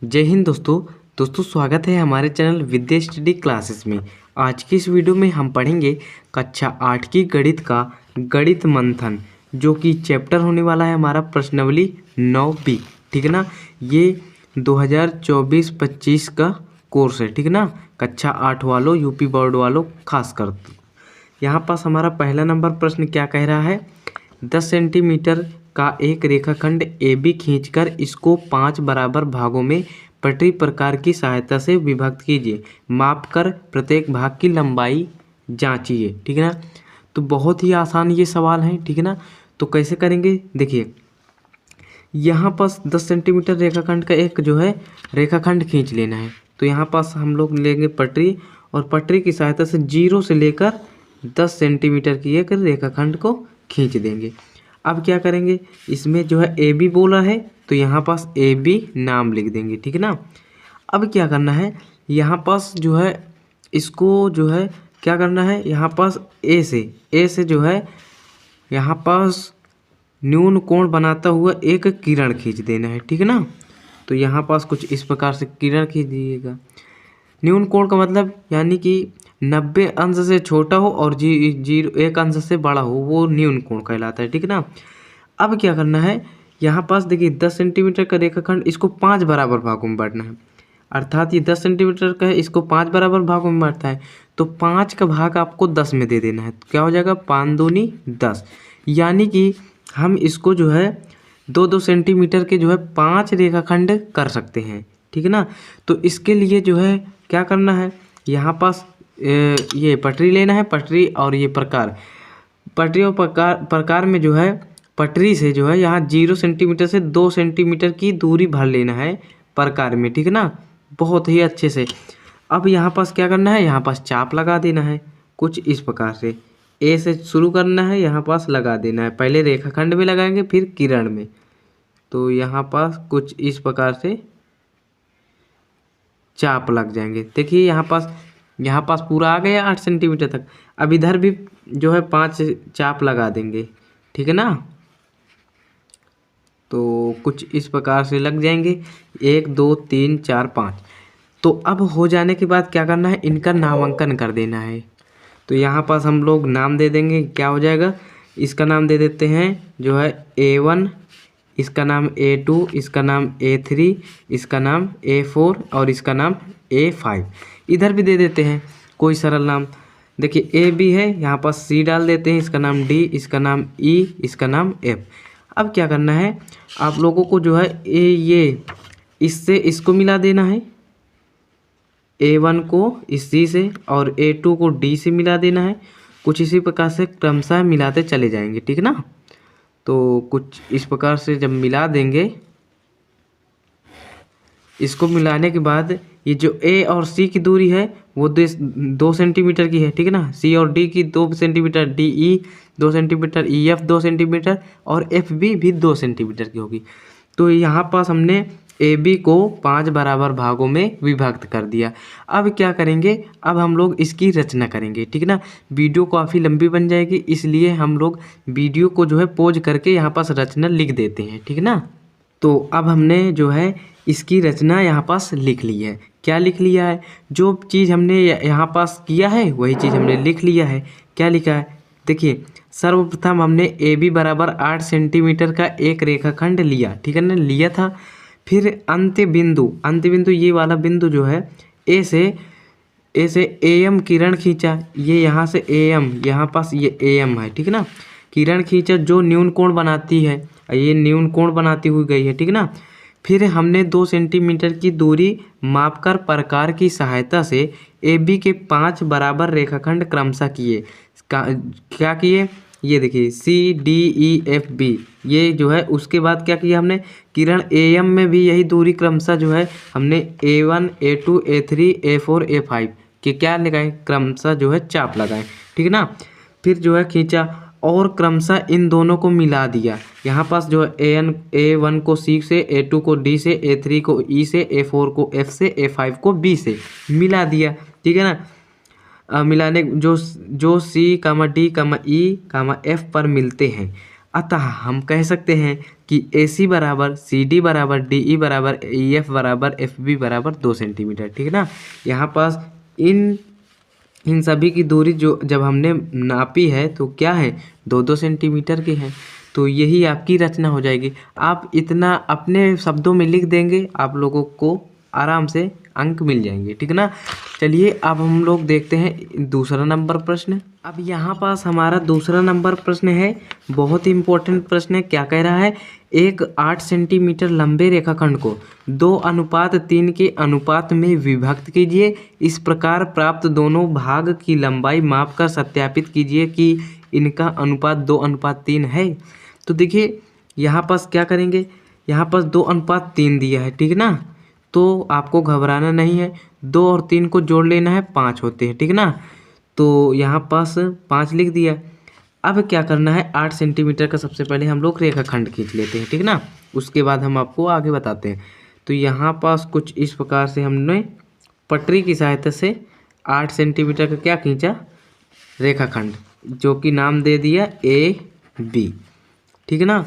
जय हिंद दोस्तों स्वागत है हमारे चैनल विद्या स्टडी क्लासेस में। आज की इस वीडियो में हम पढ़ेंगे कक्षा 8 की गणित का गणित मंथन, जो कि चैप्टर होने वाला है हमारा प्रश्नावली 9B। ठीक है ना, ये 2024-25 का कोर्स है। ठीक है ना, कक्षा 8 वालों, यूपी बोर्ड वालों खास कर। यहाँ पास हमारा पहला नंबर प्रश्न क्या कह रहा है, 10 सेंटीमीटर का एक रेखाखंड AB खींचकर इसको 5 बराबर भागों में पटरी प्रकार की सहायता से विभक्त कीजिए। मापकर प्रत्येक भाग की लंबाई जांचिए। ठीक है ना, तो बहुत ही आसान ये सवाल है। ठीक है ना, तो कैसे करेंगे देखिए, यहाँ पास 10 सेंटीमीटर रेखाखंड का एक जो है रेखाखंड खींच लेना है। तो यहाँ पास हम लोग लेंगे पटरी, और पटरी की सहायता से 0 से लेकर 10 सेंटीमीटर की एक रेखाखंड को खींच देंगे। अब क्या करेंगे, इसमें जो है AB बोला है तो यहाँ पास AB नाम लिख देंगे। ठीक है ना, अब क्या करना है, यहाँ पास जो है इसको जो है क्या करना है, यहाँ पास A से जो है यहाँ पास न्यून कोण बनाता हुआ एक किरण खींच देना है। ठीक है ना, तो यहाँ पास कुछ इस प्रकार से किरण खींच दीजिएगा। न्यून कोण का मतलब यानी कि 90 अंश से छोटा हो और 1 अंश से बड़ा हो, वो न्यून कोण कहलाता है। ठीक है ना, अब क्या करना है, यहाँ पास देखिए 10 सेंटीमीटर का रेखाखंड, इसको 5 बराबर भागों में बांटना है। अर्थात ये 10 सेंटीमीटर का है, इसको 5 बराबर भागों में बांटता है, तो 5 का भाग आपको 10 में दे देना है। तो क्या हो जाएगा, 5 दूनी 10, यानी कि हम इसको जो है 2-2 सेंटीमीटर के जो है 5 रेखाखंड कर सकते हैं। ठीक है ना, तो इसके लिए जो है क्या करना है, यहाँ पास ये पटरी लेना है, पटरी और ये प्रकार, पटरी और प्रकार में जो है पटरी से जो है यहाँ 0 सेंटीमीटर से 2 सेंटीमीटर की दूरी भर लेना है प्रकार में। ठीक है ना, बहुत ही अच्छे से। अब यहाँ पास क्या करना है, यहाँ पास चाप लगा देना है कुछ इस प्रकार से। A से शुरू करना है, यहाँ पास लगा देना है, पहले रेखाखंड में लगाएंगे फिर किरण में। तो यहाँ पास कुछ इस प्रकार से चाप लग जाएंगे। देखिए यहाँ पास पूरा आ गया 8 सेंटीमीटर तक। अब इधर भी जो है 5 चाप लगा देंगे। ठीक है ना, तो कुछ इस प्रकार से लग जाएंगे, 1 2 3 4 5। तो अब हो जाने के बाद क्या करना है, इनका नामांकन कर देना है। तो यहाँ पास हम लोग नाम दे देंगे, क्या हो जाएगा, इसका नाम दे देते हैं जो है A1, इसका नाम A2, इसका नाम A3, इसका नाम A4 और इसका नाम A5। इधर भी दे देते हैं कोई सरल नाम। देखिए AB है, यहाँ पास C डाल देते हैं, इसका नाम D, इसका नाम E, इसका नाम F। अब क्या करना है, आप लोगों को जो है ये इससे इसको मिला देना है, A1 को इस C से और A2 को D से मिला देना है। कुछ इसी प्रकार से क्रमशः मिलाते चले जाएंगे। ठीक है ना, तो कुछ इस प्रकार से जब मिला देंगे, इसको मिलाने के बाद ये जो A और C की दूरी है वो 2 सेंटीमीटर की है। ठीक है ना, C और D की 2 centimetre, DE 2 centimetre, EF 2 centimetre और FB भी 2 सेंटीमीटर की होगी। तो यहाँ पास हमने AB को 5 बराबर भागों में विभक्त कर दिया। अब क्या करेंगे, अब हम लोग इसकी रचना करेंगे। ठीक है ना, वीडियो काफ़ी लंबी बन जाएगी, इसलिए हम लोग वीडियो को जो है पॉज करके यहाँ पास रचना लिख देते हैं। ठीक है ना, तो अब हमने जो है इसकी रचना यहाँ पास लिख ली है। क्या लिख लिया है, जो चीज़ हमने यहाँ पास किया है वही चीज़ हमने लिख लिया है। क्या लिखा है, देखिए सर्वप्रथम हमने AB बराबर 8 सेंटीमीटर का एक रेखाखंड लिया। ठीक है ना, लिया था। फिर अंत्य बिंदु ये वाला बिंदु जो है A से AM किरण खींचा, ये यहाँ से AM, यहाँ पास ये AM है। ठीक है ना, किरण खींचा जो न्यून कोण बनाती है, ये न्यून कोण बनाती हुई गई है। ठीक है ना, फिर हमने 2 सेंटीमीटर की दूरी मापकर प्रकार की सहायता से AB के 5 बराबर रेखाखंड क्रमशः किए। क्या किए, ये देखिए CDEFB, ये जो है उसके बाद क्या किया हमने, किरण AM में भी यही दूरी क्रमशः जो है हमने A1 A2 A3 A4 A5 के क्या लगाए, क्रमशः जो है चाप लगाए। ठीक है ना, फिर जो है खींचा और क्रमशः इन दोनों को मिला दिया। यहाँ पास जो है A1 को C से, A2 को D से, A3 को E से, A4 को F से, A5 को B से मिला दिया। ठीक है ना, मिलाने जो C, D, E, F पर मिलते हैं। अतः हम कह सकते हैं कि AC बराबर CD बराबर DE बराबर EF बराबर FB बराबर 2 सेंटीमीटर। ठीक है ना। यहाँ पास इन सभी की दूरी जो जब हमने नापी है तो क्या है, 2-2 सेंटीमीटर की है। तो यही आपकी रचना हो जाएगी। आप इतना अपने शब्दों में लिख देंगे, आप लोगों को आराम से अंक मिल जाएंगे। ठीक है ना। चलिए अब हम लोग देखते हैं दूसरा नंबर प्रश्न। अब यहाँ पास हमारा दूसरा नंबर प्रश्न है, बहुत ही इम्पोर्टेंट प्रश्न है। क्या कह रहा है, एक 8 सेंटीमीटर लंबे रेखाखंड को 2:3 के अनुपात में विभक्त कीजिए। इस प्रकार प्राप्त दोनों भाग की लंबाई मापकर सत्यापित कीजिए कि इनका अनुपात 2:3 है। तो देखिए यहाँ पास क्या करेंगे, यहाँ पास 2:3 दिया है। ठीक है ना। तो आपको घबराना नहीं है, 2 और 3 को जोड़ लेना है, 5 होते हैं। ठीक है ना। तो यहाँ पास 5 लिख दिया। अब क्या करना है, 8 सेंटीमीटर का सबसे पहले हम लोग रेखाखंड खींच लेते हैं। ठीक है ना। उसके बाद हम आपको आगे बताते हैं। तो यहाँ पास कुछ इस प्रकार से हमने पटरी की सहायता से 8 सेंटीमीटर का क्या खींचा, रेखाखंड, जो कि नाम दे दिया AB। ठीक है ना।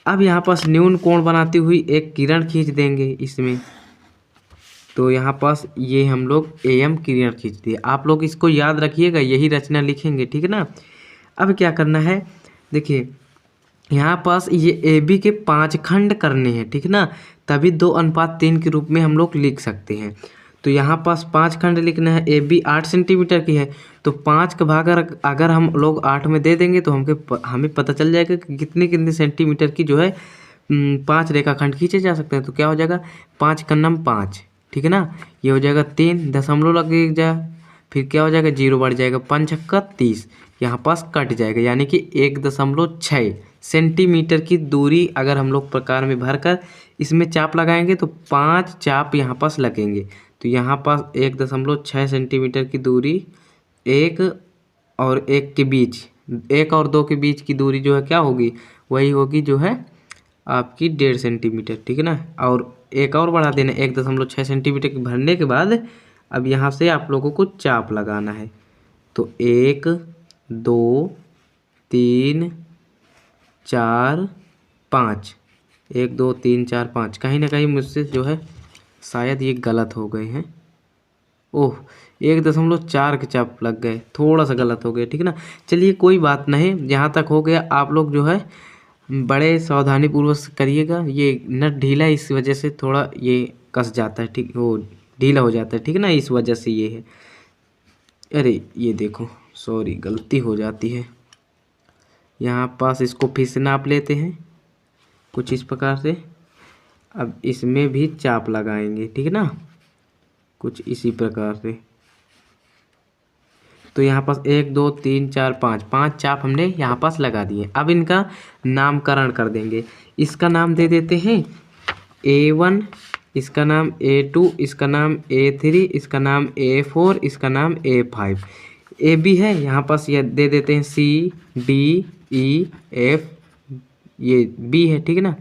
अब यहाँ पास न्यून कोण बनाती हुई एक किरण खींच देंगे इसमें। तो यहाँ पास ये हम लोग AM किरण खींच दिए। आप लोग इसको याद रखिएगा, यही रचना लिखेंगे। ठीक है ना। अब क्या करना है, देखिए यहाँ पास ये AB के 5 खंड करने हैं। ठीक है ना। तभी 2:3 के रूप में हम लोग लिख सकते हैं। तो यहाँ पास 5 खंड लिखना है। AB 8 सेंटीमीटर की है, तो 5 का भाग अगर हम लोग 8 में दे देंगे तो हमें पता चल जाएगा कि कितने कितने सेंटीमीटर की जो है 5 रेखाखंड खींचे जा सकते हैं। तो क्या हो जाएगा, 5 का नम 5। ठीक है ना। ये हो जाएगा 3, दशमलव लग जा, फिर क्या हो जाएगा, 0 बढ़ जाएगा, 5 छक्का 30, यहाँ पास कट जाएगा, यानी कि 1.6 सेंटीमीटर की दूरी अगर हम लोग प्रकार में भरकर इसमें चाप लगाएंगे तो 5 चाप यहाँ पास लगेंगे। तो यहाँ पास 1.6 सेंटीमीटर की दूरी एक और 1 के बीच, 1 और 2 के बीच की दूरी जो है क्या होगी, वही होगी जो है आपकी 1.5 सेंटीमीटर। ठीक है ना। और एक और बढ़ा देना, 1.6 सेंटीमीटर की भरने के बाद अब यहाँ से आप लोगों को चाप लगाना है। तो 1 2 3 4 5, 1 2 3 4 5, कहीं ना कहीं मुझसे जो है शायद ये गलत हो गए हैं। ओह, 1.4 के चाप लग गए, थोड़ा सा गलत हो गया। ठीक है ना। चलिए कोई बात नहीं, यहाँ तक हो गया। आप लोग जो है बड़े सावधानी पूर्वक करिएगा। ये नट ढीला है, इस वजह से थोड़ा ये कस जाता है। ठीक, वो ढीला हो जाता है। ठीक है ना, इस वजह से ये है। अरे ये देखो, सॉरी, गलती हो जाती है। यहाँ पास इसको फिर से नाप लेते हैं कुछ इस प्रकार से। अब इसमें भी चाप लगाएंगे। ठीक है ना, कुछ इसी प्रकार से। तो यहाँ पास 1 2 3 4 5, 5 चाप हमने यहाँ पास लगा दिए। अब इनका नामकरण कर देंगे। इसका नाम दे देते हैं A1, इसका नाम A2, इसका नाम A3, इसका नाम A4, इसका नाम A5। AB है, यहाँ पास ये दे देते हैं C, D, E, F, ये B है। ठीक है ना,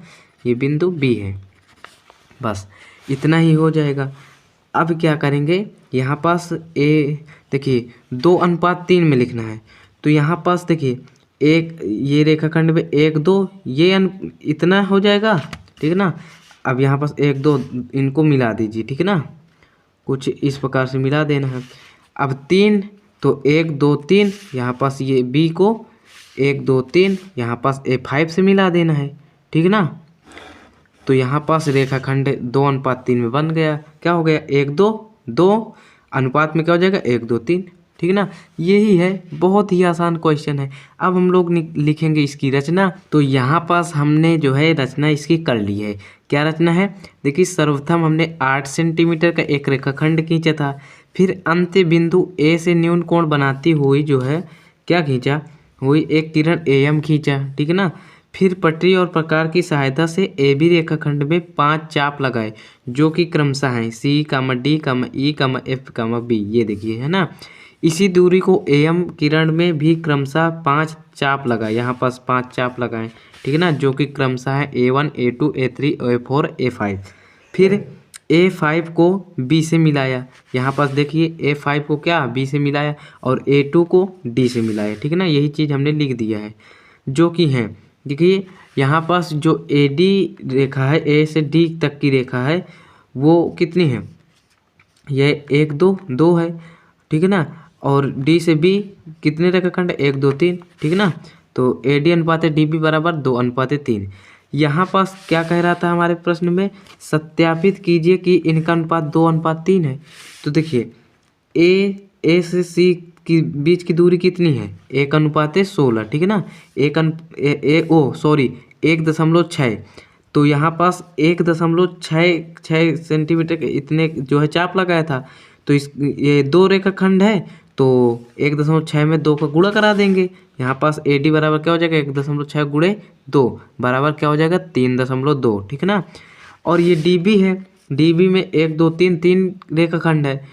ये बिंदु B है। बस इतना ही हो जाएगा। अब क्या करेंगे, यहाँ पास देखिए 2:3 में लिखना है। तो यहाँ पास देखिए एक ये रेखाखंड में 1 2 ये इतना हो जाएगा। ठीक है ना। अब यहाँ पास 1 2 इनको मिला दीजिए। ठीक है ना, कुछ इस प्रकार से मिला देना है। अब 3, तो 1 2 3, यहाँ पास ये B को 1 2 3 यहाँ पास A5 से मिला देना है। ठीक है ना। तो यहाँ पास रेखाखंड 2:3 में बन गया। क्या हो गया, 1 2 2 अनुपात में क्या हो जाएगा, 1 2 3। ठीक है ना। यही है, बहुत ही आसान क्वेश्चन है। अब हम लोग लिखेंगे इसकी रचना। तो यहाँ पास हमने जो है रचना इसकी कर ली है। क्या रचना है, देखिए सर्वप्रथम हमने 8 सेंटीमीटर का एक रेखाखंड खींचा था। फिर अंत्य बिंदु A से न्यून कोण बनाती हुई जो है क्या खींचा, हुई एक किरण AM खींचा। ठीक है ना। फिर पटरी और प्रकार की सहायता से AB रेखाखंड में 5 चाप लगाए, जो कि क्रमशः हैं C, D, E, F, B। ये देखिए है ना। इसी दूरी को AM किरण में भी क्रमशः 5 चाप लगाए, यहाँ पास 5 चाप लगाएं। ठीक है ना, जो कि क्रमशः है A1, A2, A3, A4, A5। फिर A5 को B से मिलाया, यहाँ पास देखिए A5 को क्या B से मिलाया और A2 को D से मिलाया। ठीक है ना, यही चीज़ हमने लिख दिया है, जो कि हैं देखिए यहाँ पास जो ए डी रेखा है, ए से डी तक की रेखा है, वो कितनी है, ये 1 2 2 है, ठीक है ना। और डी से बी कितने रेखाखंड, 1 2 3, ठीक है ना। तो ए डी अनुपात डी बी बराबर 2:3। यहाँ पास क्या कह रहा था हमारे प्रश्न में, सत्यापित कीजिए कि इनका अनुपात 2:3 है। तो देखिए ए से सी की बीच की दूरी कितनी है, 1:16, ठीक है ना। 1.6, तो यहाँ पास 1.66 सेंटीमीटर के इतने जो है चाप लगाया था। तो इस ये 2 रेखाखंड है, तो 1.6 में 2 का गुणा करा देंगे। यहाँ पास ए डी बराबर क्या हो जाएगा, 1.6 गुणे 2 बराबर क्या हो जाएगा, 3.2, ठीक है ना। और ये डी बी है, डी बी में 1 2 3 3 रेखाखंड है,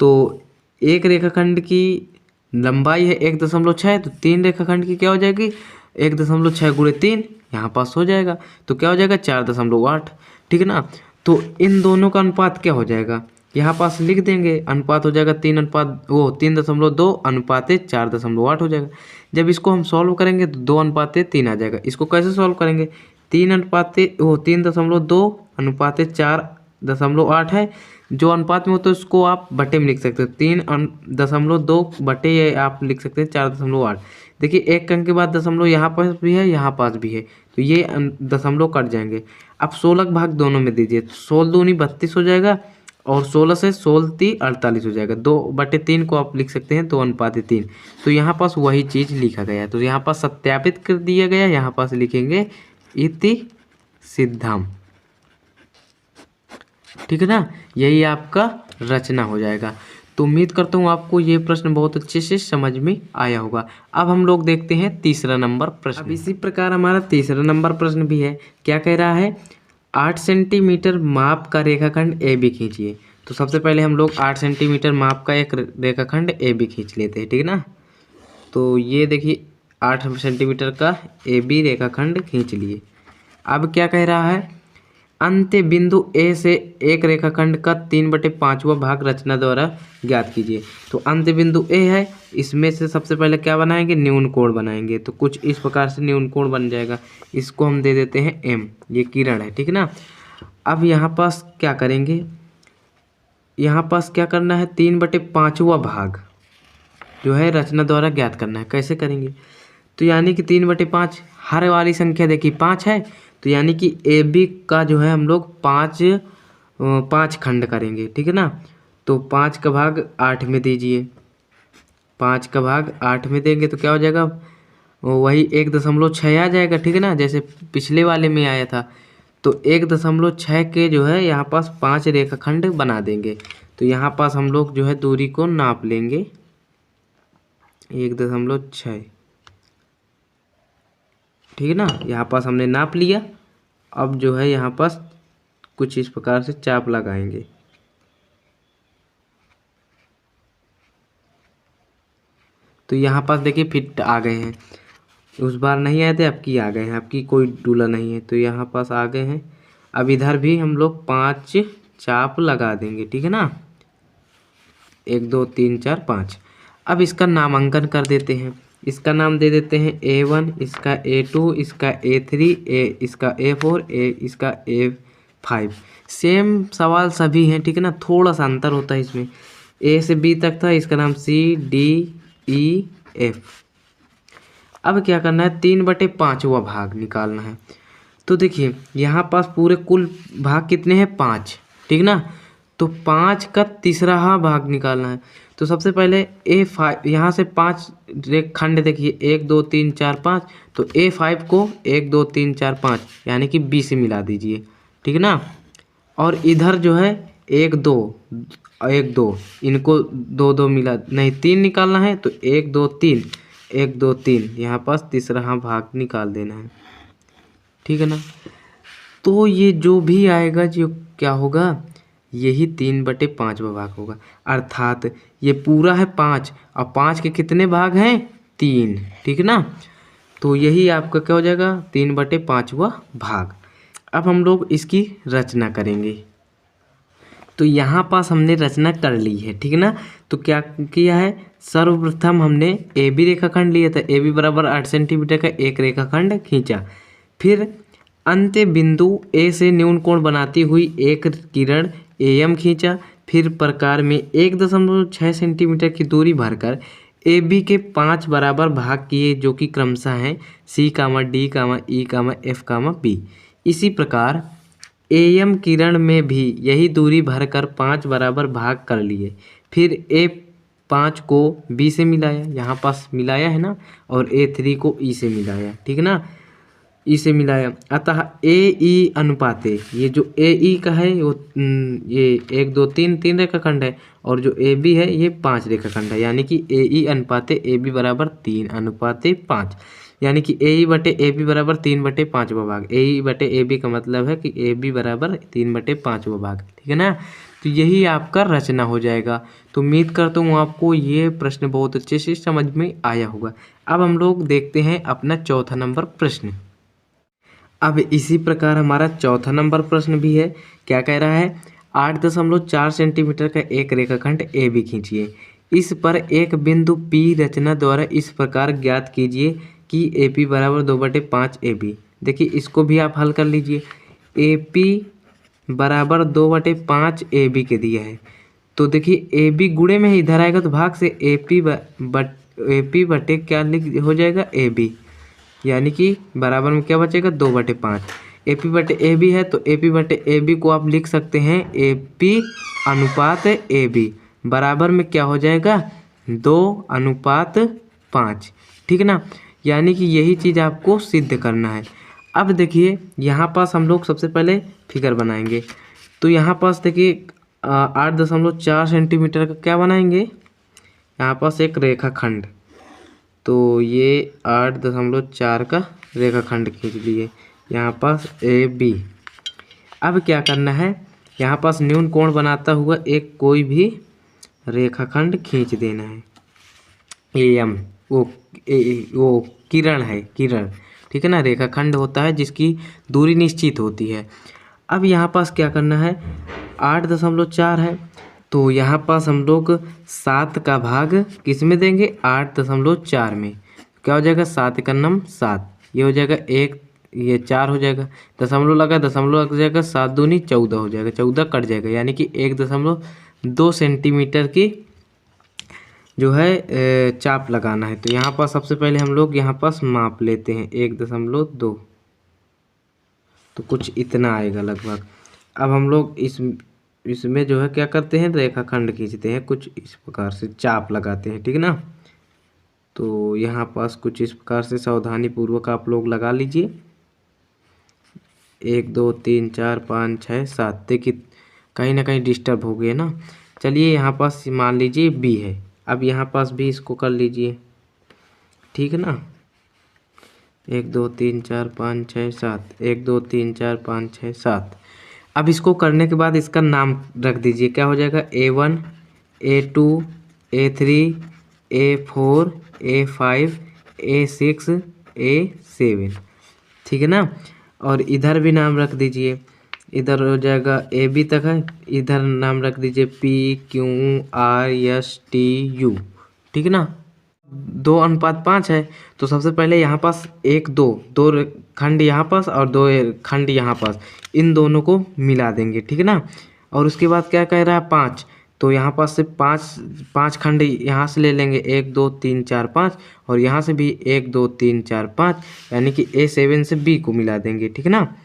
तो एक रेखाखंड की लंबाई है 1.6, तो 3 रेखाखंड की क्या हो जाएगी, 1.6 गुणे 3, यहाँ पास हो जाएगा। तो क्या हो जाएगा, 4.8, ठीक है ना। तो इन दोनों का अनुपात क्या हो जाएगा, यहाँ पास लिख देंगे, अनुपात हो जाएगा 3.2 अनुपात 4.8 हो जाएगा। जब इसको हम सॉल्व करेंगे तो 2:3 आ जाएगा। इसको कैसे सॉल्व करेंगे, 3.2 अनुपात 4.8 है, जो अनुपात में हो तो इसको आप बटे में लिख सकते हो, 3.2 बटे ये आप लिख सकते हैं 4.8। देखिए एक अंक के बाद दशमलव यहाँ पास भी है, यहाँ पास भी है, तो ये दशमलव कट जाएंगे। अब 16 भाग दोनों में दीजिए, 16 दूनी 32 हो जाएगा, और 16 से 16 3 48 हो जाएगा। 2/3 को आप लिख सकते हैं 2:3। तो यहाँ पास वही चीज़ लिखा गया है, तो यहाँ पास सत्यापित कर दिया गया, यहाँ पास लिखेंगे इति सिद्धम, ठीक है ना। यही आपका रचना हो जाएगा। तो उम्मीद करता हूँ आपको ये प्रश्न बहुत अच्छे से समझ में आया होगा। अब हम लोग देखते हैं तीसरा नंबर प्रश्न। अब इसी प्रकार हमारा तीसरा नंबर प्रश्न भी है। क्या कह रहा है, 8 सेंटीमीटर माप का रेखाखंड ए बी खींचिए। तो सबसे पहले हम लोग 8 सेंटीमीटर माप का एक रेखाखंड ए बी खींच लेते हैं, ठीक है ना। तो ये देखिए 8 सेंटीमीटर का ए बी रेखाखंड खींच लिए। अब क्या कह रहा है, अंत्य बिंदु ए से एक रेखाखंड का 3/5वां भाग रचना द्वारा ज्ञात कीजिए। तो अंत्य बिंदु ए है, इसमें से सबसे पहले क्या बनाएंगे, न्यून कोण बनाएंगे। तो कुछ इस प्रकार से न्यून कोण बन जाएगा, इसको हम दे देते हैं एम, ये किरण है, ठीक है ना। अब यहाँ पास क्या करेंगे, यहाँ पास क्या करना है, 3/5वां भाग जो है रचना द्वारा ज्ञात करना है। कैसे करेंगे, तो यानी कि 3/5, हर वाली संख्या देखिए 5 है, तो यानी कि ए बी का जो है हम लोग 5 खंड करेंगे, ठीक है ना। तो 5 का भाग 8 में दीजिए, 5 का भाग 8 में देंगे तो क्या हो जाएगा, वही 1.6 आ जाएगा, ठीक है ना, जैसे पिछले वाले में आया था। तो 1.6 के जो है यहाँ पास 5 रेखाखंड बना देंगे। तो यहाँ पास हम लोग जो है दूरी को नाप लेंगे, 1.6, ठीक है ना। यहाँ पास हमने नाप लिया। अब जो है यहाँ पास कुछ इस प्रकार से चाप लगाएंगे। तो यहाँ पास देखिए फिट आ गए हैं, उस बार नहीं आए थे, अब की आ गए हैं, अब की कोई डूला नहीं है, तो यहाँ पास आ गए हैं। अब इधर भी हम लोग 5 चाप लगा देंगे, ठीक है ना, 1 2 3 4 5। अब इसका नामांकन कर देते हैं, इसका नाम दे देते हैं A1, इसका A2, इसका A3, इसका A4, इसका A5। सेम सवाल सभी हैं, ठीक है ना, थोड़ा सा अंतर होता है इसमें। A से B तक था, इसका नाम C D E F। अब क्या करना है, 3/5वां भाग निकालना है। तो देखिए यहाँ पास पूरे कुल भाग कितने हैं, 5, ठीक ना। तो 5 का तीसरा भाग निकालना है। तो सबसे पहले A5, यहाँ से 5 खंड देखिए, 1 2 3 4 5। तो A5 को 1 2 3 4 5 यानी कि B से मिला दीजिए, ठीक है ना। और इधर जो है 1 2 1 2, इनको 2 2 मिला, नहीं 3 निकालना है। तो 1 2 3 1 2 3, यहाँ पास तीसरा भाग निकाल देना है, ठीक है ना। तो ये जो भी आएगा जो क्या होगा, यही 3/5वां भाग होगा। अर्थात ये पूरा है 5, और 5 के कितने भाग हैं, 3, ठीक है ना। तो यही आपका क्या हो जाएगा, 3/5वां भाग। अब हम लोग इसकी रचना करेंगे। तो यहाँ पास हमने रचना कर ली है, ठीक है ना। तो क्या किया है, सर्वप्रथम हमने ए बी रेखाखंड लिया था, ए बी बराबर 8 सेंटीमीटर का एक रेखाखंड खींचा। फिर अंत्य बिंदु ए से न्यून कोण बनाती हुई एक किरण ए एम खींचा। फिर प्रकार में 1.6 सेंटीमीटर की दूरी भरकर ए बी के 5 बराबर भाग किए, जो कि क्रमशः हैं सी कामा डी कामा ई कामा एफ कामा बी। इसी प्रकार ए एम किरण में भी यही दूरी भरकर 5 बराबर भाग कर लिए। फिर ए 5 को बी से मिलाया, यहाँ पास मिलाया है ना, और ए 3 को ई से मिलाया, ठीक है ना, ई से मिलाया। अतः ए ई अनुपाते, ये जो ए ई का है वो ये 1 2 3 रेखाखंड है, और जो ए बी है ये 5 रेखाखंड है, यानी कि ए ई अनुपाते ए बी बराबर 3 अनुपाते 5, यानी कि ए ई बटे ए बी बराबर 3/5वां भाग। ए ई बटे ए बी का मतलब है कि ए बी बराबर 3/5वां भाग, ठीक है ना। तो यही आपका रचना हो जाएगा। तो उम्मीद करता हूँ आपको ये प्रश्न बहुत अच्छे से समझ में आया होगा। अब हम लोग देखते हैं अपना चौथा नंबर प्रश्न। अब इसी प्रकार हमारा चौथा नंबर प्रश्न भी है। क्या कह रहा है, 8.4 सेंटीमीटर का एक रेखाखंड ए बी खींचिए। इस पर एक बिंदु पी रचना द्वारा इस प्रकार ज्ञात कीजिए कि ए पी बराबर 2/5 ए बी। देखिए इसको भी आप हल कर लीजिए। ए पी बराबर 2/5 ए बी के दिया है, तो देखिए ए बी गुणे में ही इधर आएगा तो भाग से ए पी बटे क्या लिख हो जाएगा ए बी, यानी कि बराबर में क्या बचेगा 2/5। ए पी बटे ए बी है, तो ए पी बटे ए बी को आप लिख सकते हैं ए पी अनुपात ए बी, बराबर में क्या हो जाएगा 2/5, ठीक है ना। यानी कि यही चीज़ आपको सिद्ध करना है। अब देखिए यहाँ पास हम लोग सबसे पहले फिगर बनाएंगे। तो यहाँ पास देखिए 8.4 सेंटीमीटर का क्या बनाएंगे, यहाँ पास एक रेखाखंड। तो ये 8.4 का रेखाखंड खींच लिए, यहाँ पास ए बी। अब क्या करना है, यहाँ पास न्यून कोण बनाता हुआ एक कोई भी रेखाखंड खींच देना है। ए एम वो किरण है, किरण, ठीक है ना। रेखाखंड होता है जिसकी दूरी निश्चित होती है। अब यहाँ पास क्या करना है, 8.4 है, तो यहाँ पास हम लोग 7 का भाग किस में देंगे 8.4 में, क्या हो जाएगा 7 का नम 7, ये हो जाएगा 1, ये 4 हो जाएगा, दशमलव लगा, दशमलव लग जाएगा, 7 दूनी 14 हो जाएगा, 14 कट जाएगा, यानी कि 1.2 सेंटीमीटर की जो है चाप लगाना है। तो यहाँ पास सबसे पहले हम लोग यहाँ पास माप लेते हैं 1.2, तो कुछ इतना आएगा लगभग। अब हम लोग इसमें जो है क्या करते हैं, रेखाखंड खींचते हैं, कुछ इस प्रकार से चाप लगाते हैं, ठीक है ना। तो यहाँ पास कुछ इस प्रकार से सावधानी पूर्वक आप लोग लगा लीजिए। 1 2 3 4 5 6 7, देखिए कहीं ना कहीं डिस्टर्ब हो गए ना। चलिए यहाँ पास मान लीजिए बी है, अब यहाँ पास भी इसको कर लीजिए, ठीक है ना। 1 2 3 4 5 6 7, 1 2 3 4 5 6 7। अब इसको करने के बाद इसका नाम रख दीजिए, क्या हो जाएगा A1 A2 A3 A4 A5 A6 A7, ठीक है ना। और इधर भी नाम रख दीजिए, इधर हो जाएगा ए बी तक है, इधर नाम रख दीजिए PQRSTU, ठीक है ना। 2:5 है, तो सबसे पहले यहाँ पास 1 2 खंड यहाँ पास और 2 खंड यहाँ पास, इन दोनों को मिला देंगे, ठीक है ना। और उसके बाद क्या कह रहा है 5, तो यहाँ पास से 5 खंड यहाँ से ले लेंगे, 1 2 3 4 5, और यहाँ से भी 1 2 3 4 5, यानी कि A7 से B को मिला देंगे, ठीक है ना।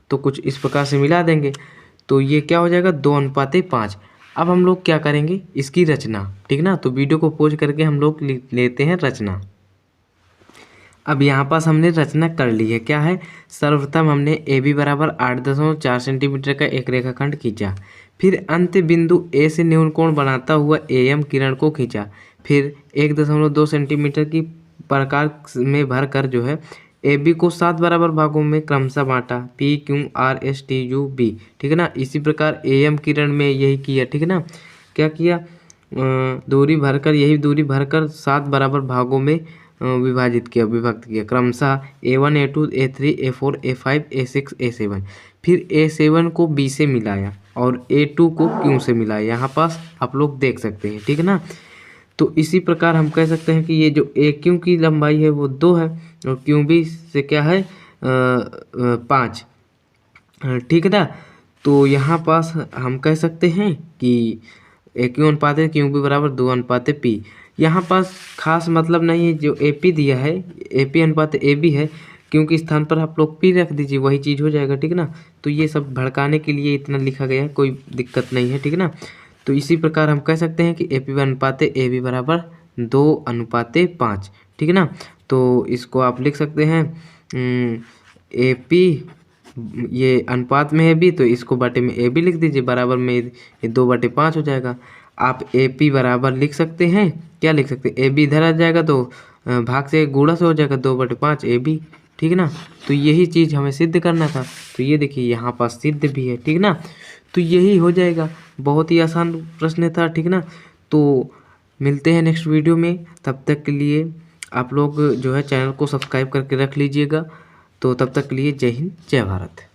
तो कुछ इस प्रकार से मिला देंगे, तो ये क्या हो जाएगा 2:5। अब हम लोग क्या करेंगे, इसकी रचना, ठीक ना। तो वीडियो को पॉज करके हम लोग लेते हैं रचना। अब यहाँ पास हमने रचना कर ली है। क्या है, सर्वप्रथम हमने ए बी बराबर 8.4 सेंटीमीटर का एक रेखाखंड खींचा। फिर अंत्य बिंदु ए से न्यून कोण बनाता हुआ ए एम किरण को खींचा। फिर 1.2 सेंटीमीटर की प्रकार में भर कर जो है ए बी को 7 बराबर भागों में क्रमशः बांटा, PQRSTU B, ठीक है ना। इसी प्रकार ए एम किरण में यही किया, ठीक है ना। क्या किया, दूरी भरकर, यही दूरी भरकर 7 बराबर भागों में विभाजित किया, विभक्त किया, क्रमशः A1 A2 A3 A4 A5 A6 A7। फिर A7 को B से मिलाया और A2 को Q से मिला है, यहाँ पास आप लोग देख सकते हैं, ठीक है ना। तो इसी प्रकार हम कह सकते हैं कि ये जो AQ की लंबाई है वो 2 है और QB से क्या है 5, ठीक है ना। तो यहाँ पास हम कह सकते हैं कि AQ अनुपात QB बराबर 2:P। यहाँ पास खास मतलब नहीं है, जो AP दिया है AP अनुपात AB है, क्योंकि स्थान पर आप लोग P रख दीजिए, वही चीज़ हो जाएगा, ठीक है ना। तो ये सब भड़काने के लिए इतना लिखा गया है, कोई दिक्कत नहीं है, ठीक है ना। तो इसी प्रकार हम कह सकते हैं कि AP अनुपात AB बराबर 2:5, ठीक है ना। तो इसको आप लिख सकते हैं AP, ये अनुपात में है B, तो इसको बटे में AB लिख दीजिए, बराबर में ये 2/5 हो जाएगा। आप AP बराबर लिख सकते हैं, क्या लिख सकते हैं, AB इधर आ जाएगा तो भाग से गुणा से हो जाएगा 2/5 AB, ठीक है ना। तो यही चीज़ हमें सिद्ध करना था, तो ये देखिए यहाँ पास सिद्ध भी है, ठीक है ना। तो यही हो जाएगा, बहुत ही आसान प्रश्न था, ठीक है ना। तो मिलते हैं नेक्स्ट वीडियो में, तब तक के लिए आप लोग जो है चैनल को सब्सक्राइब करके रख लीजिएगा। तो तब तक के लिए जय हिंद, जय भारत।